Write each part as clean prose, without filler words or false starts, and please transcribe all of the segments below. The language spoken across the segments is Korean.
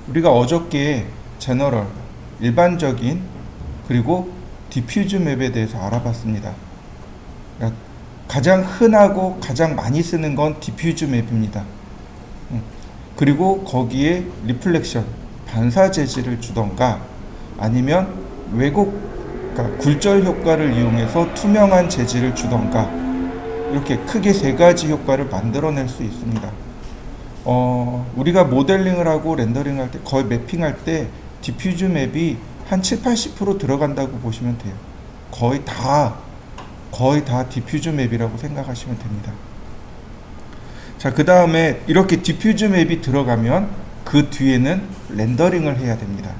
우리가 어저께 제너럴, 일반적인, 그리고 디퓨즈 맵에 대해서 알아봤습니다. 그러니까 가장 흔하고 가장 많이 쓰는 건 디퓨즈 맵입니다. 그리고 거기에 리플렉션, 반사 재질을 주던가 아니면 왜곡, 그러니까 굴절 효과를 이용해서 투명한 재질을 주던가 이렇게 크게 세 가지 효과를 만들어낼 수 있습니다. 우리가 모델링을 하고 렌더링 할 때, 거의 매핑할 때 디퓨즈 맵이 한 7-80% 들어간다고 보시면 돼요. 거의 다 디퓨즈 맵이라고 생각하시면 됩니다. 자, 그 다음에 이렇게 디퓨즈 맵이 들어가면 그 뒤에는 렌더링을 해야 됩니다.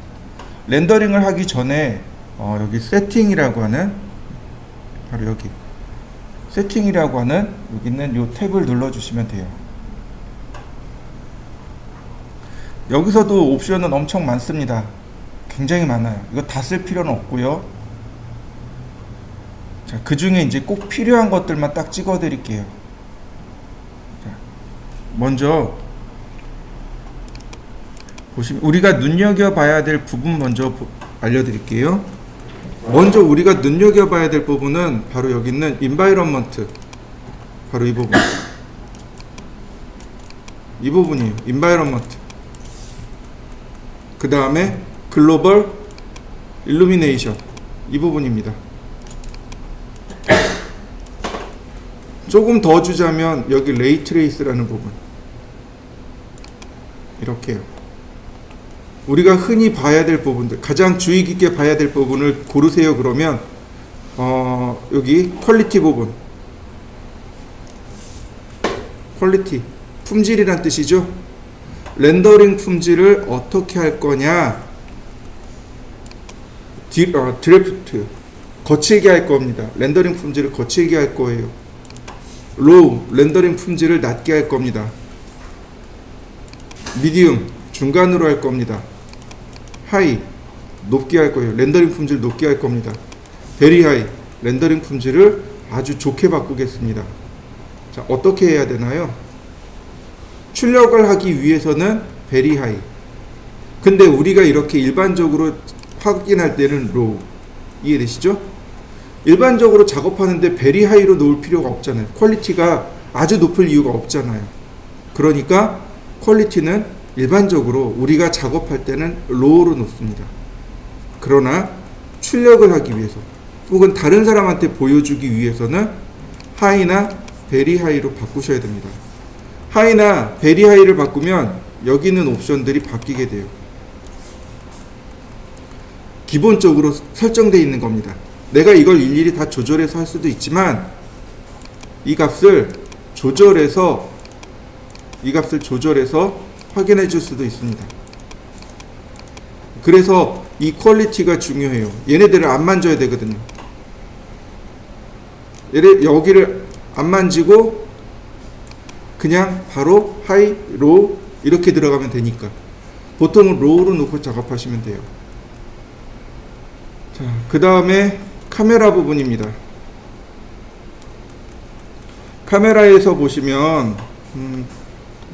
렌더링을 하기 전에 여기 세팅이라고 하는, 바로 여기 세팅이라고 하는 여기 있는 이 탭을 눌러주시면 돼요. 여기서도 옵션은 엄청 많습니다. 굉장히 많아요. 이거 다 쓸 필요는 없고요. 자, 그 중에 이제 꼭 필요한 것들만 딱 찍어 드릴게요. 자, 먼저 보시면 우리가 눈여겨봐야 될 부분 먼저 알려드릴게요. 먼저 우리가 눈여겨봐야 될 부분은 바로 여기 있는 environment, 바로 이 부분, 이 부분이에요. environment. 그 다음에 글로벌 일루미네이션, 이 부분입니다. 조금 더 주자면 여기 레이 트레이스라는 부분, 이렇게요. 우리가 흔히 봐야 될 부분들, 가장 주의 깊게 봐야 될 부분을 고르세요. 그러면 여기 퀄리티 부분, 퀄리티, 품질이란 뜻이죠. 렌더링 품질을 어떻게 할 거냐, 드래프트, 거칠게 할 겁니다. 렌더링 품질을 거칠게 할 거예요. 로우, 렌더링 품질을 낮게 할 겁니다. 미디움, 중간으로 할 겁니다. 하이, 높게 할 거예요. 렌더링 품질 높게 할 겁니다. 베리 하이, 렌더링 품질을 아주 좋게 바꾸겠습니다. 자, 어떻게 해야 되나요? 출력을 하기 위해서는 베리 하이. 근데 우리가 이렇게 일반적으로 확인할 때는 로우. 이해되시죠? 일반적으로 작업하는데 베리 하이로 놓을 필요가 없잖아요. 퀄리티가 아주 높을 이유가 없잖아요. 그러니까 퀄리티는 일반적으로 우리가 작업할 때는 로우로 놓습니다. 그러나 출력을 하기 위해서 혹은 다른 사람한테 보여주기 위해서는 하이나 베리 하이로 바꾸셔야 됩니다. 하이나 베리 하이를 바꾸면 여기 있는 옵션들이 바뀌게 돼요. 기본적으로 설정되어 있는 겁니다. 내가 이걸 일일이 다 조절해서 할 수도 있지만 이 값을 조절해서 확인해 줄 수도 있습니다. 그래서 이 퀄리티가 중요해요. 얘네들을 안 만져야 되거든요. 여기를 안 만지고 그냥 바로 하이, 로우 이렇게 들어가면 되니까 보통은 로우로 놓고 작업하시면 돼요. 자, 그 다음에 카메라 부분입니다. 카메라에서 보시면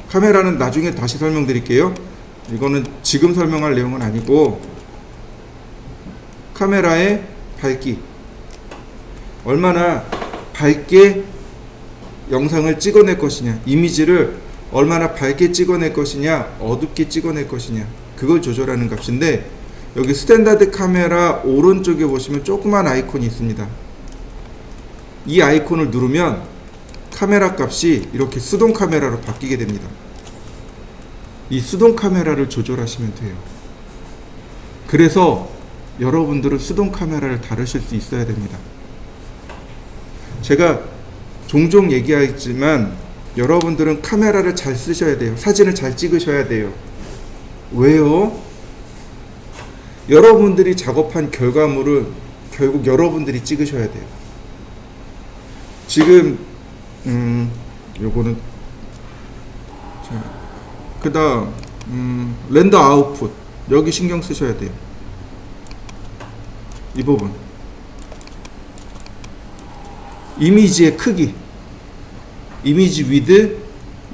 카메라는 나중에 다시 설명드릴게요. 이거는 지금 설명할 내용은 아니고, 카메라의 밝기, 얼마나 밝게 영상을 찍어낼 것이냐, 이미지를 얼마나 밝게 찍어낼 것이냐, 어둡게 찍어낼 것이냐, 그걸 조절하는 값인데, 여기 스탠다드 카메라 오른쪽에 보시면 조그만 아이콘이 있습니다. 이 아이콘을 누르면 카메라 값이 이렇게 수동 카메라로 바뀌게 됩니다. 이 수동 카메라를 조절하시면 돼요. 그래서 여러분들은 수동 카메라를 다루실 수 있어야 됩니다. 제가 종종 얘기하지만 여러분들은 카메라를 잘 쓰셔야 돼요. 사진을 잘 찍으셔야 돼요. 왜요? 여러분들이 작업한 결과물을 결국 여러분들이 찍으셔야 돼요. 지금 요거는 그 다음 렌더 아웃풋, 여기 신경 쓰셔야 돼요. 이 부분, 이미지의 크기, 이미지 위드,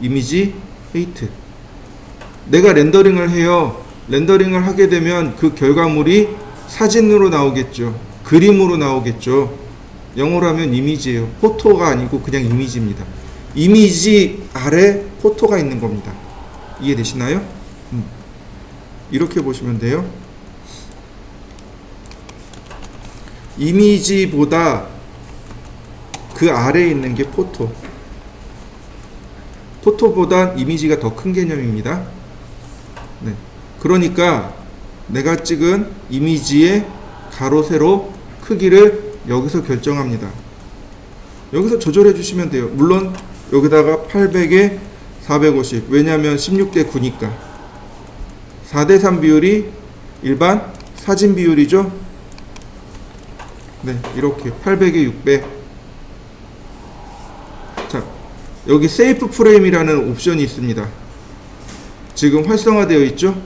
이미지 헤이트. 내가 렌더링을 해요. 렌더링을 하게 되면 그 결과물이 사진으로 나오겠죠. 그림으로 나오겠죠. 영어로 하면 이미지예요. 포토가 아니고 그냥 이미지입니다. 이미지 아래 포토가 있는 겁니다. 이해되시나요? 이렇게 보시면 돼요. 이미지보다 그 아래에 있는 게 포토. 포토보다 이미지가 더 큰 개념입니다. 네. 그러니까 내가 찍은 이미지의 가로 세로 크기를 여기서 결정합니다. 여기서 조절해 주시면 돼요. 물론 여기다가 800에 450, 왜냐하면 16대 9니까 4대 3 비율이 일반 사진 비율이죠. 네, 이렇게 800에 600. 자, 여기 세이프 프레임이라는 옵션이 있습니다. 지금 활성화되어 있죠.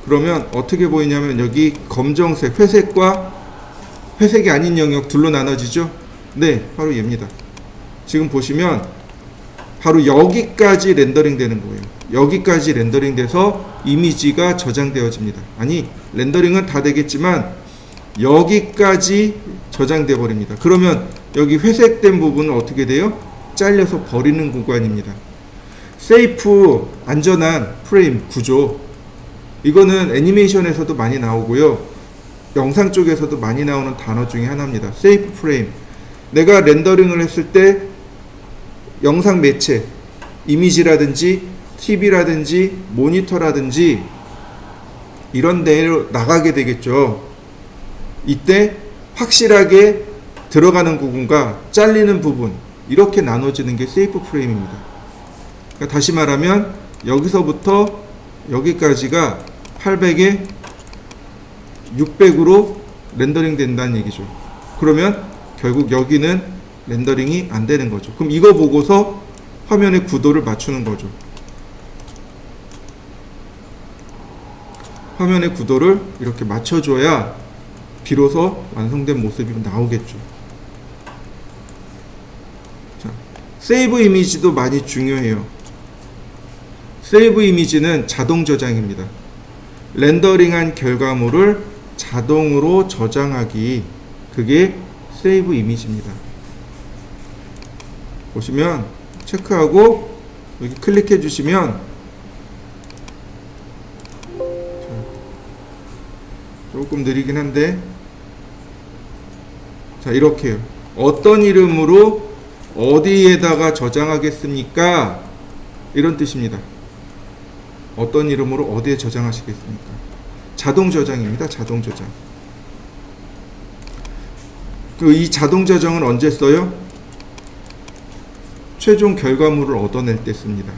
그러면 어떻게 보이냐면 여기 검정색, 회색이 아닌 영역 둘로 나눠지죠. 네, 바로 얘입니다. 지금 보시면 바로 여기까지 렌더링 되는 거예요. 여기까지 렌더링 돼서 이미지가 저장되어집니다. 아니, 렌더링은 다 되겠지만 여기까지 저장돼 버립니다. 그러면 여기 회색된 부분은 어떻게 돼요? 잘려서 버리는 구간입니다. 세이프, 안전한 프레임 구조, 이거는 애니메이션에서도 많이 나오고요, 영상 쪽에서도 많이 나오는 단어 중에 하나입니다. 세이프 프레임. 내가 렌더링을 했을 때 영상 매체, 이미지라든지 TV라든지 모니터라든지 이런 데로 나가게 되겠죠. 이때 확실하게 들어가는 부분과 잘리는 부분, 이렇게 나눠지는 게 세이프 프레임입니다. 그러니까 다시 말하면 여기서부터 여기까지가 800에 600으로 렌더링 된다는 얘기죠. 그러면 결국 여기는 렌더링이 안 되는 거죠. 그럼 이거 보고서 화면의 구도를 맞추는 거죠. 화면의 구도를 이렇게 맞춰줘야 비로소 완성된 모습이 나오겠죠. 자, 세이브 이미지도 많이 중요해요. 세이브 이미지는 자동 저장입니다. 렌더링한 결과물을 자동으로 저장하기, 그게 세이브 이미지입니다. 보시면 체크하고 여기 클릭해 주시면 조금 느리긴 한데, 자, 이렇게요. 어떤 이름으로 어디에다가 저장하겠습니까? 이런 뜻입니다. 어떤 이름으로 어디에 저장하시겠습니까? 자동 저장입니다. 자동 저장. 이 자동 저장은 언제 써요? 최종 결과물을 얻어낼 때 씁니다.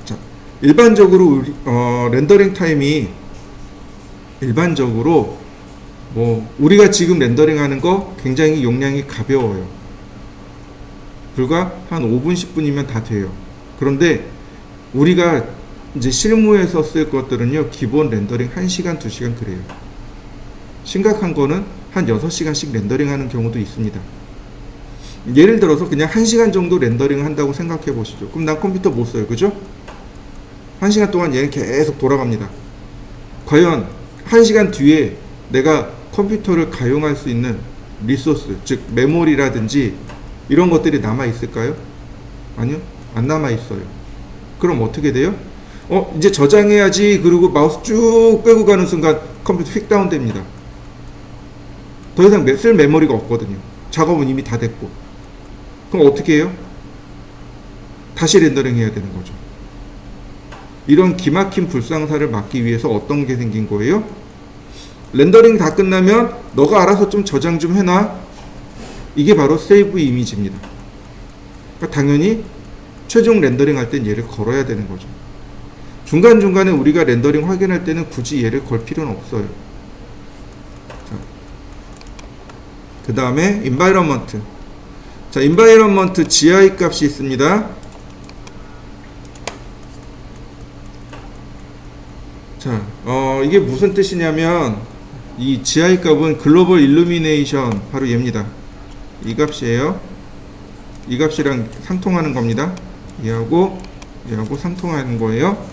자, 일반적으로 렌더링 타임이 일반적으로 우리가 지금 렌더링하는 거 굉장히 용량이 가벼워요. 불과 한 5분 10분이면 다 돼요. 그런데 우리가 이제 실무에서 쓸 것들은요, 기본 렌더링 1시간 2시간 그래요. 심각한 거는 한 6시간씩 렌더링 하는 경우도 있습니다. 예를 들어서 그냥 1시간 정도 렌더링 한다고 생각해 보시죠. 그럼 난 컴퓨터 못 써요. 그죠? 1시간 동안 얘는 계속 돌아갑니다. 과연 1시간 뒤에 내가 컴퓨터를 가용할 수 있는 리소스, 즉 메모리라든지 이런 것들이 남아 있을까요? 아니요, 안 남아 있어요. 그럼 어떻게 돼요? 이제 저장해야지. 그리고 마우스 쭉 빼고 가는 순간 컴퓨터 휙 다운됩니다. 더 이상 쓸 메모리가 없거든요. 작업은 이미 다 됐고. 그럼 어떻게 해요? 다시 렌더링 해야 되는 거죠. 이런 기막힌 불상사를 막기 위해서 어떤 게 생긴 거예요? 렌더링 다 끝나면 너가 알아서 좀 저장 좀 해놔. 이게 바로 세이브 이미지입니다. 그러니까 당연히 최종 렌더링 할 땐 얘를 걸어야 되는 거죠. 중간중간에 우리가 렌더링 확인할 때는 굳이 얘를 걸 필요는 없어요. 그 다음에 environment. 자, environment GI 값이 있습니다. 자, 이게 무슨 뜻이냐면 이 GI 값은 글로벌 일루미네이션, 바로 얘입니다. 이 값이에요. 이 값이랑 상통하는 겁니다. 얘하고 상통하는 거예요.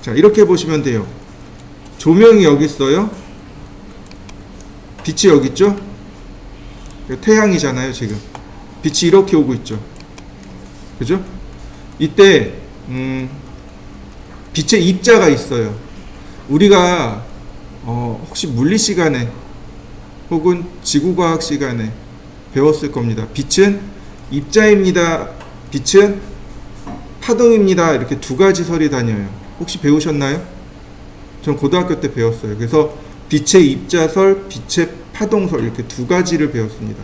자, 이렇게 보시면 돼요. 조명이 여기 있어요. 빛이 여기 있죠. 태양이잖아요. 지금 빛이 이렇게 오고 있죠. 그죠? 이때 빛의 입자가 있어요. 우리가 혹시 물리 시간에 혹은 지구과학 시간에 배웠을 겁니다. 빛은 입자입니다. 빛은 파동입니다. 이렇게 두 가지 설이 다녀요. 혹시 배우셨나요? 전 고등학교 때 배웠어요. 그래서 빛의 입자설, 빛의 파동설 이렇게 두 가지를 배웠습니다.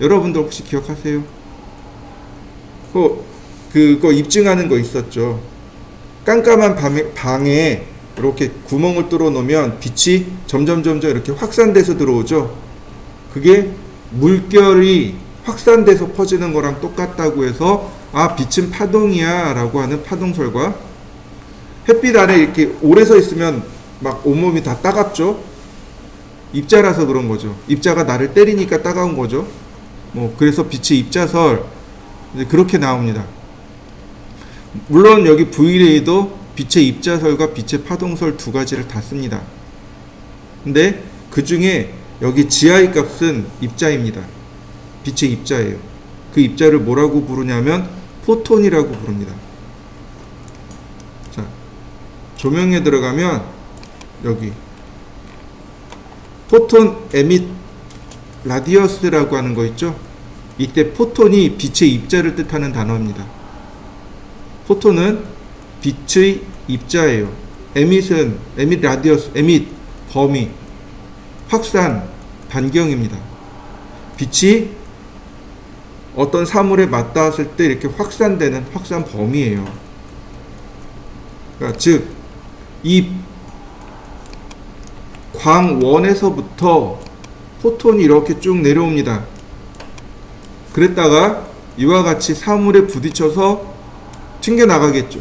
여러분들 혹시 기억하세요? 그거 입증하는 거 있었죠. 깜깜한 방에 이렇게 구멍을 뚫어 놓으면 빛이 점점 이렇게 확산돼서 들어오죠. 그게 물결이 확산돼서 퍼지는 거랑 똑같다고 해서 아, 빛은 파동이야 라고 하는 파동설과, 햇빛 아래 이렇게 오래 서 있으면 막 온몸이 다 따갑죠. 입자라서 그런 거죠. 입자가 나를 때리니까 따가운 거죠. 그래서 빛의 입자설, 그렇게 나옵니다. 물론 여기 V레이도 빛의 입자설과 빛의 파동설 두 가지를 다 씁니다. 근데 그 중에 여기 GI 값은 입자입니다. 빛의 입자예요. 그 입자를 뭐라고 부르냐면 포톤이라고 부릅니다. 자, 조명에 들어가면 여기 포톤 에밋 라디어스라고 하는 거 있죠? 이때 포톤이 빛의 입자를 뜻하는 단어입니다. 포톤은 빛의 입자예요. 에밋은 에밋 라디어스, 에밋 범위, 확산, 반경입니다. 빛이 어떤 사물에 맞닿았을 때 이렇게 확산되는 확산 범위예요. 그러니까 즉, 이 광원에서부터 포톤이 이렇게 쭉 내려옵니다. 그랬다가 이와 같이 사물에 부딪혀서 튕겨 나가겠죠.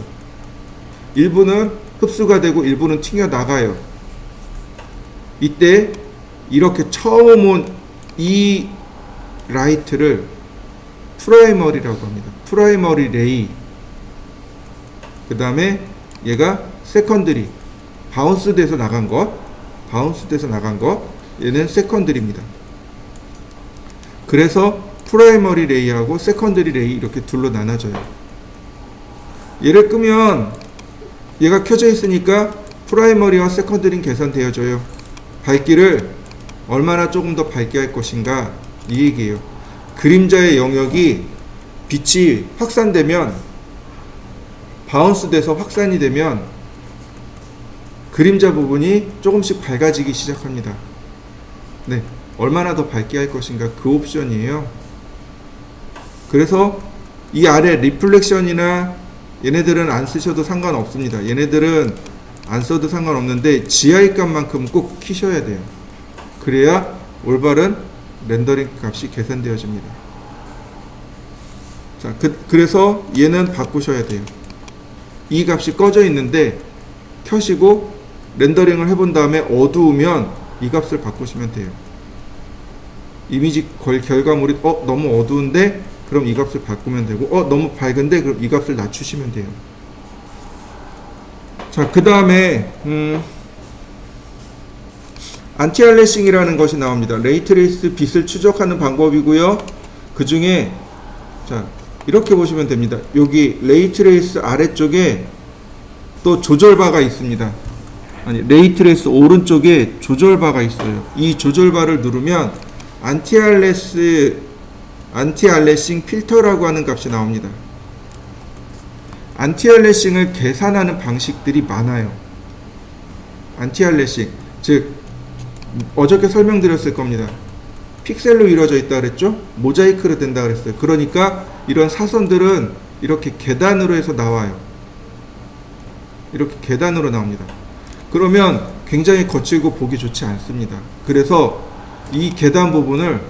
일부는 흡수가 되고 일부는 튕겨 나가요. 이때 이렇게 처음 온 이 라이트를 프라이머리라고 합니다. 프라이머리 레이. 그 다음에 얘가 세컨드리, 바운스 돼서 나간 것, 얘는 세컨드리입니다. 그래서 프라이머리 레이하고 세컨드리 레이 이렇게 둘로 나눠져요. 얘를 끄면 얘가 켜져 있으니까 프라이머리와 세컨드리는 계산되어져요. 밝기를 얼마나 조금 더 밝게 할 것인가, 이 얘기예요. 그림자의 영역이 빛이 확산되면, 바운스 돼서 확산이 되면 그림자 부분이 조금씩 밝아지기 시작합니다. 네, 얼마나 더 밝게 할 것인가, 그 옵션이에요. 그래서 이 아래 리플렉션이나 얘네들은 안 쓰셔도 상관없습니다. 얘네들은 안 써도 상관없는데 GI 값만큼 꼭 키셔야 돼요. 그래야 올바른 렌더링 값이 계산되어집니다. 자, 그래서 얘는 바꾸셔야 돼요. 이 값이 꺼져 있는데 켜시고 렌더링을 해본 다음에 어두우면 이 값을 바꾸시면 돼요. 이미지 결과물이 너무 어두운데 그럼 이 값을 바꾸면 되고, 너무 밝은데 그럼 이 값을 낮추시면 돼요. 자, 그 다음에 안티알래싱이라는 것이 나옵니다. 레이트레이스 빛을 추적하는 방법이고요. 그 중에 자, 이렇게 보시면 됩니다. 여기 레이트레이스 아래쪽에 또 조절바가 있습니다. 아니, 레이트레이스 오른쪽에 조절바가 있어요. 이 조절바를 누르면 안티알래싱 필터라고 하는 값이 나옵니다. 안티알래싱을 계산하는 방식들이 많아요. 안티알래싱, 즉 어저께 설명드렸을 겁니다. 픽셀로 이루어져 있다 그랬죠? 모자이크로 된다 그랬어요. 그러니까 이런 사선들은 이렇게 계단으로 해서 나와요. 이렇게 계단으로 나옵니다. 그러면 굉장히 거칠고 보기 좋지 않습니다. 그래서 이 계단 부분을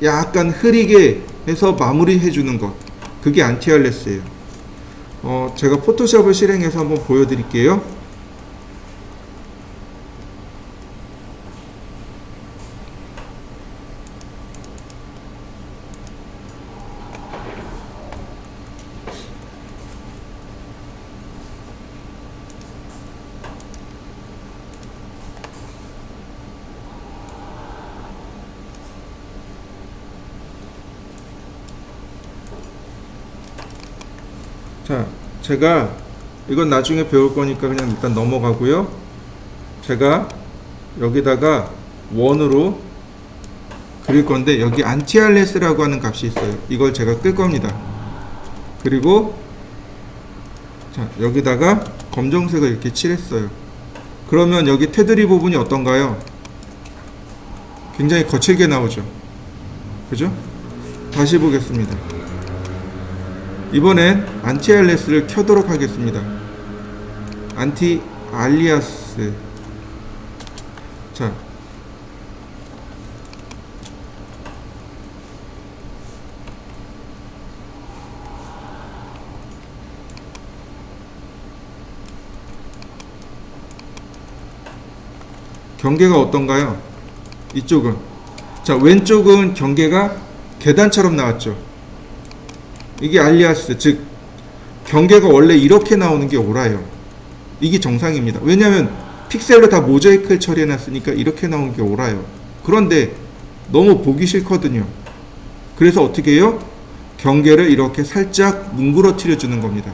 약간 흐리게 해서 마무리해 주는 것, 그게 안티알래스예요. 제가 포토샵을 실행해서 한번 보여드릴게요. 자, 제가 이건 나중에 배울 거니까 그냥 일단 넘어가고요. 제가 여기다가 원으로 그릴 건데 여기 안티알레스라고 하는 값이 있어요. 이걸 제가 끌 겁니다. 그리고 자, 여기다가 검정색을 이렇게 칠했어요. 그러면 여기 테두리 부분이 어떤가요? 굉장히 거칠게 나오죠. 그죠? 다시 보겠습니다. 이번엔 안티알레스를 켜도록 하겠습니다. 안티알리아스. 자, 경계가 어떤가요? 이쪽은, 자, 왼쪽은 경계가 계단처럼 나왔죠. 이게 알리아스, 즉 경계가 원래 이렇게 나오는 게 옳아요. 이게 정상입니다. 왜냐하면 픽셀로 다 모자이크를 처리해 놨으니까 이렇게 나온 게 옳아요. 그런데 너무 보기 싫거든요. 그래서 어떻게 해요? 경계를 이렇게 살짝 뭉그러뜨려 주는 겁니다.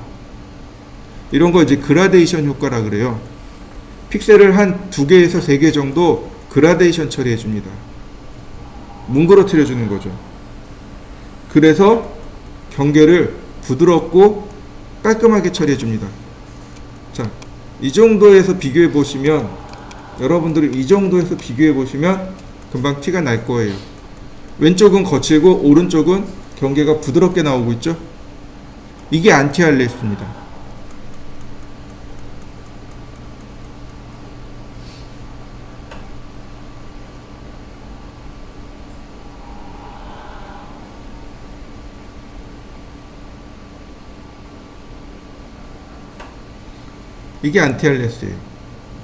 이런 거 이제 그라데이션 효과라 그래요. 픽셀을 한 2개에서 3개 정도 그라데이션 처리해 줍니다. 뭉그러뜨려 주는 거죠. 그래서 경계를 부드럽고 깔끔하게 처리해 줍니다. 자, 이 정도에서 비교해 보시면, 여러분들이 이 정도에서 비교해 보시면 금방 티가 날 거예요. 왼쪽은 거칠고 오른쪽은 경계가 부드럽게 나오고 있죠. 이게 안티알레스입니다. 이게 안티알레스예요.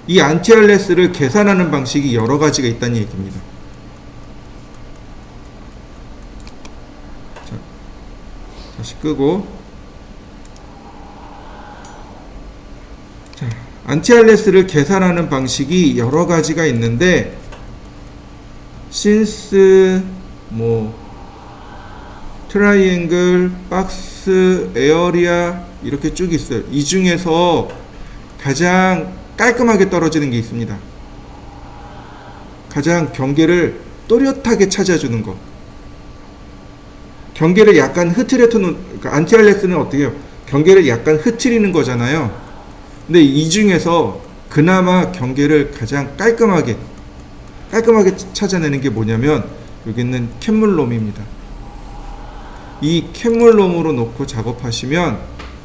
이 안티알레스를 계산하는 방식이 여러 가지가 있다는 얘기입니다. 자, 다시 끄고, 자, 안티알레스를 계산하는 방식이 여러 가지가 있는데, 신스, 트라이앵글, 박스, 에어리아 이렇게 쭉 있어요. 이 중에서 가장 깔끔하게 떨어지는 게 있습니다. 가장 경계를 또렷하게 찾아주는 거. 경계를 약간 흐트려두는, 그러니까 안티알레스는 어떻게 해요? 경계를 약간 흐트리는 거잖아요. 근데 이 중에서 그나마 경계를 가장 깔끔하게 찾아내는 게 뭐냐면 여기 있는 캔물롬입니다. 이 캔물롬으로 놓고 작업하시면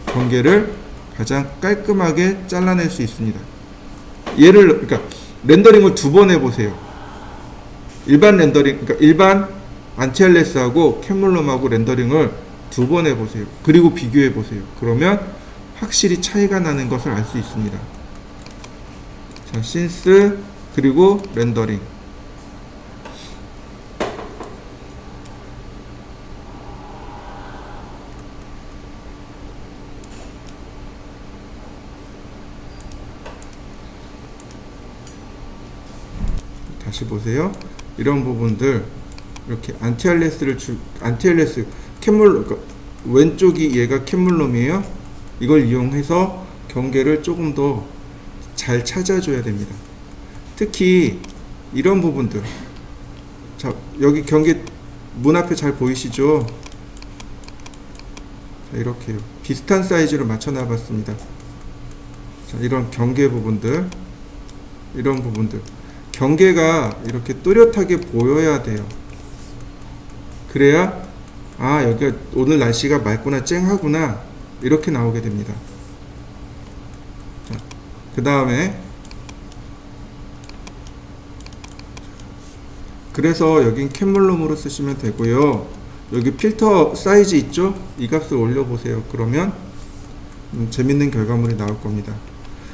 경계를 가장 깔끔하게 잘라낼 수 있습니다. 그러니까 렌더링을 2번 해보세요. 일반 렌더링, 그러니까 일반 안티알레스하고 캔물롬하고 렌더링을 2번 해보세요. 그리고 비교해보세요. 그러면 확실히 차이가 나는 것을 알 수 있습니다. 자, 신스, 그리고 렌더링. 다시 보세요. 이런 부분들 이렇게 안티알레스 그러니까 왼쪽이 얘가 캔물롬이에요. 이걸 이용해서 경계를 조금 더 잘 찾아줘야 됩니다. 특히 이런 부분들, 자, 여기 경계 문 앞에 잘 보이시죠? 자, 이렇게요. 비슷한 사이즈로 맞춰 놔봤습니다. 자, 이런 경계 부분들, 이런 부분들, 경계가 이렇게 또렷하게 보여야 돼요. 그래야 여기가 오늘 날씨가 맑구나, 쨍하구나, 이렇게 나오게 됩니다. 그 다음에 그래서 여긴 캔물롬으로 쓰시면 되고요. 여기 필터 사이즈 있죠? 이 값을 올려보세요. 그러면 재밌는 결과물이 나올 겁니다.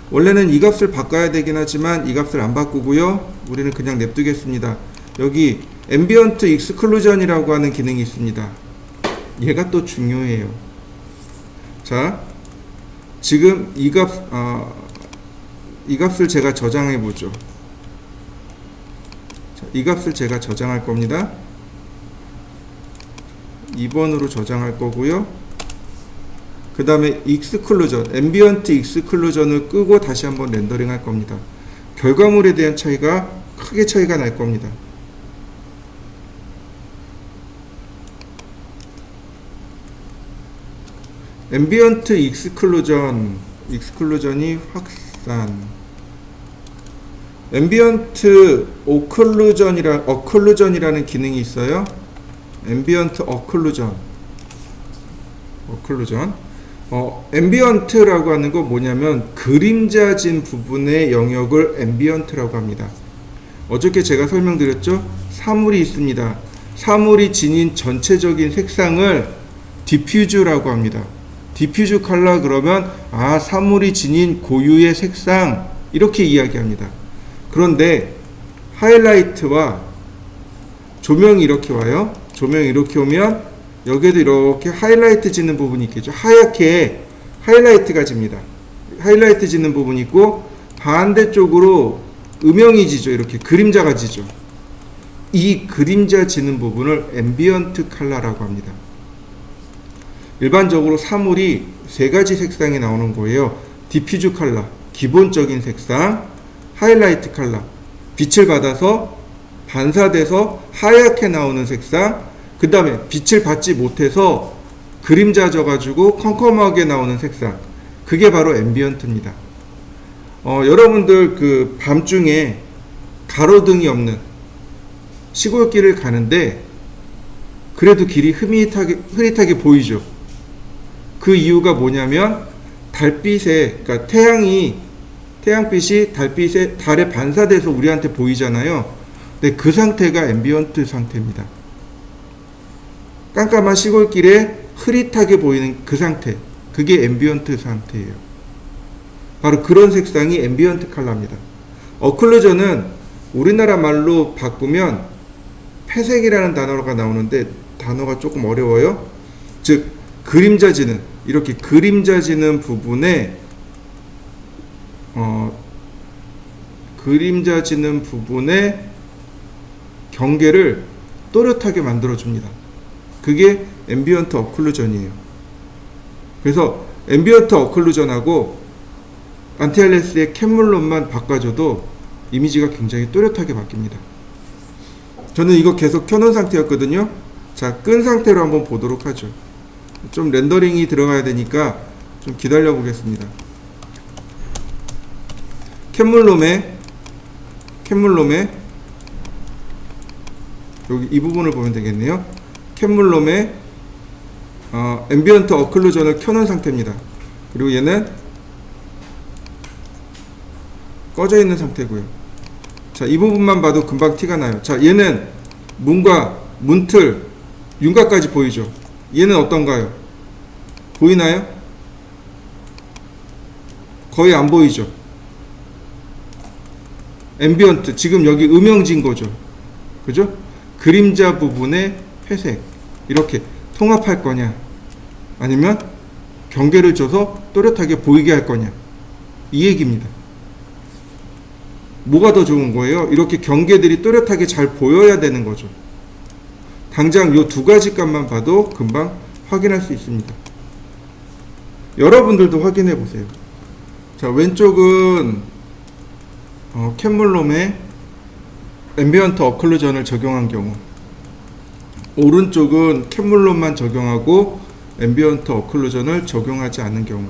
원래는 이 값을 바꿔야 되긴 하지만 이 값을 안 바꾸고요. 우리는 그냥 냅두겠습니다. 여기 앰비언트 익스클루전이라고 하는 기능이 있습니다. 얘가 또 중요해요. 자, 지금 이 값을 제가 저장해 보죠. 자, 이 값을 제가 저장할 겁니다. 2번으로 저장할 거고요. 그 다음에 익스클루전, 앰비언트 익스클루전을 끄고 다시 한번 렌더링 할 겁니다. 결과물에 대한 차이가 크게 차이가 날 겁니다. 앰비언트 익스클루전이 확산, 앰비언트 어클루전이라는 기능이 있어요. 앰비언트 어클루전. 앰비언트라고 하는 건 뭐냐면 그림자진 부분의 영역을 앰비언트라고 합니다. 어저께 제가 설명드렸죠? 사물이 있습니다. 사물이 지닌 전체적인 색상을 디퓨즈라고 합니다. 디퓨즈 컬러 그러면 사물이 지닌 고유의 색상 이렇게 이야기합니다. 그런데 하이라이트와 조명이 이렇게 와요. 조명이 이렇게 오면 여기에도 이렇게 하이라이트 지는 부분이 있겠죠. 하얗게 하이라이트가 집니다. 하이라이트 지는 부분이 있고 반대쪽으로 음영이 지죠. 이렇게 그림자가 지죠. 이 그림자 지는 부분을 앰비언트 컬러라고 합니다. 일반적으로 사물이 세 가지 색상이 나오는 거예요. 디퓨즈 컬러, 기본적인 색상, 하이라이트 컬러, 빛을 받아서 반사돼서 하얗게 나오는 색상, 그 다음에 빛을 받지 못해서 그림자져 가지고 컴컴하게 나오는 색상, 그게 바로 앰비언트입니다. 여러분들 그 밤중에 가로등이 없는 시골길을 가는데 그래도 길이 흐릿하게 보이죠. 그 이유가 뭐냐면 달빛에, 그러니까 태양빛이 달에 반사돼서 우리한테 보이잖아요. 근데 그 상태가 앰비언트 상태입니다. 깜깜한 시골길에 흐릿하게 보이는 그 상태, 그게 앰비언트 상태예요. 바로 그런 색상이 앰비언트 컬러입니다. 어클루전은 우리나라 말로 바꾸면 회색이라는 단어가 나오는데 단어가 조금 어려워요. 즉 그림자지는, 이렇게 그림자지는 부분에 경계를 또렷하게 만들어줍니다. 그게 앰비언트 어클루전이에요. 그래서 앰비언트 어클루전하고 안티알레스의 캔물론만 바꿔줘도 이미지가 굉장히 또렷하게 바뀝니다. 저는 이거 계속 켜놓은 상태였거든요. 자, 끈 상태로 한번 보도록 하죠. 좀 렌더링이 들어가야 되니까 좀 기다려 보겠습니다. 캔물롬에 여기 이 부분을 보면 되겠네요. 캔물롬에 앰비언트 어클루전을 켜놓은 상태입니다. 그리고 얘는 꺼져 있는 상태고요. 자, 이 부분만 봐도 금방 티가 나요. 자, 얘는 문과 문틀, 윤곽까지 보이죠. 얘는 어떤가요? 보이나요? 거의 안 보이죠. 앰비언트, 지금 여기 음영진 거죠. 그죠? 그림자 부분의 회색, 이렇게 통합할 거냐, 아니면 경계를 줘서 또렷하게 보이게 할 거냐, 이 얘기입니다. 뭐가 더 좋은 거예요? 이렇게 경계들이 또렷하게 잘 보여야 되는 거죠. 당장 이 두 가지 값만 봐도 금방 확인할 수 있습니다. 여러분들도 확인해 보세요. 자, 왼쪽은 캔물롬에 앰비언트 어클루전을 적용한 경우, 오른쪽은 캔물롬만 적용하고 앰비언트 어클루전을 적용하지 않는 경우,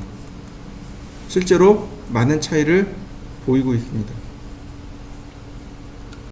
실제로 많은 차이를 보이고 있습니다.